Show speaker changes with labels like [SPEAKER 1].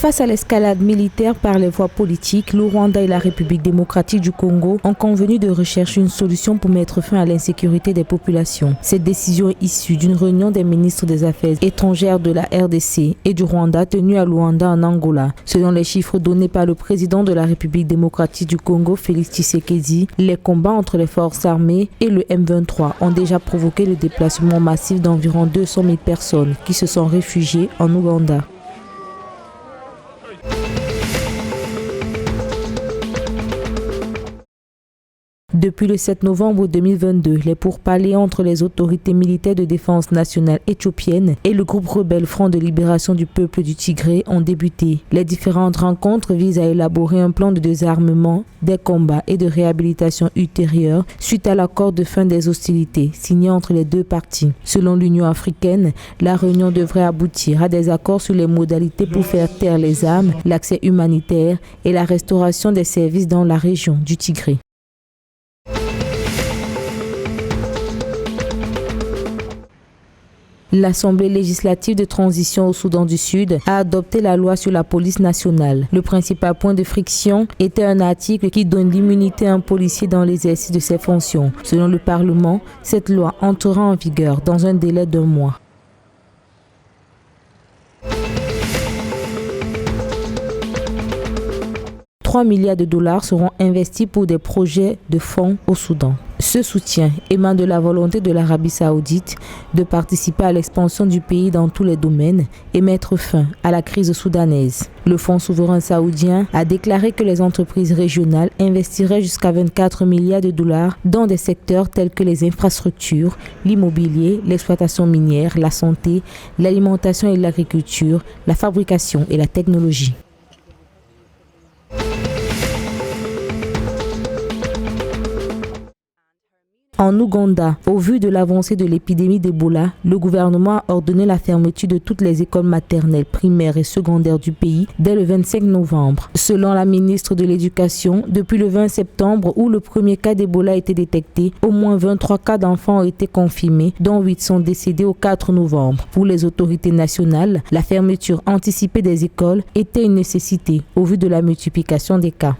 [SPEAKER 1] Face à l'escalade militaire par les voies politiques, le Rwanda et la République démocratique du Congo ont convenu de rechercher une solution pour mettre fin à l'insécurité des populations. Cette décision est issue d'une réunion des ministres des Affaires étrangères de la RDC et du Rwanda tenue à Luanda en Angola. Selon les chiffres donnés par le président de la République démocratique du Congo, Félix Tshisekedi, les combats entre les forces armées et le M23 ont déjà provoqué le déplacement massif d'environ 200 000 personnes qui se sont réfugiées en Ouganda. Depuis le 7 novembre 2022, les pourparlers entre les autorités militaires de défense nationale éthiopiennes et le groupe rebelle Front de libération du peuple du Tigré ont débuté. Les différentes rencontres visent à élaborer un plan de désarmement, des combats et de réhabilitation ultérieure suite à l'accord de fin des hostilités signé entre les deux parties. Selon l'Union africaine, la réunion devrait aboutir à des accords sur les modalités pour faire taire les armes, l'accès humanitaire et la restauration des services dans la région du Tigré. L'Assemblée législative de transition au Soudan du Sud a adopté la loi sur la police nationale. Le principal point de friction était un article qui donne l'immunité à un policier dans l'exercice de ses fonctions. Selon le Parlement, cette loi entrera en vigueur dans un délai d'1 mois. $3 milliards seront investis pour des projets de fonds au Soudan. Ce soutien émane de la volonté de l'Arabie saoudite de participer à l'expansion du pays dans tous les domaines et mettre fin à la crise soudanaise. Le Fonds souverain saoudien a déclaré que les entreprises régionales investiraient jusqu'à $24 milliards dans des secteurs tels que les infrastructures, l'immobilier, l'exploitation minière, la santé, l'alimentation et l'agriculture, la fabrication et la technologie. En Ouganda, au vu de l'avancée de l'épidémie d'Ebola, le gouvernement a ordonné la fermeture de toutes les écoles maternelles, primaires et secondaires du pays dès le 25 novembre. Selon la ministre de l'Éducation, depuis le 20 septembre où le premier cas d'Ebola a été détecté, au moins 23 cas d'enfants ont été confirmés, dont 8 sont décédés au 4 novembre. Pour les autorités nationales, la fermeture anticipée des écoles était une nécessité au vu de la multiplication des cas.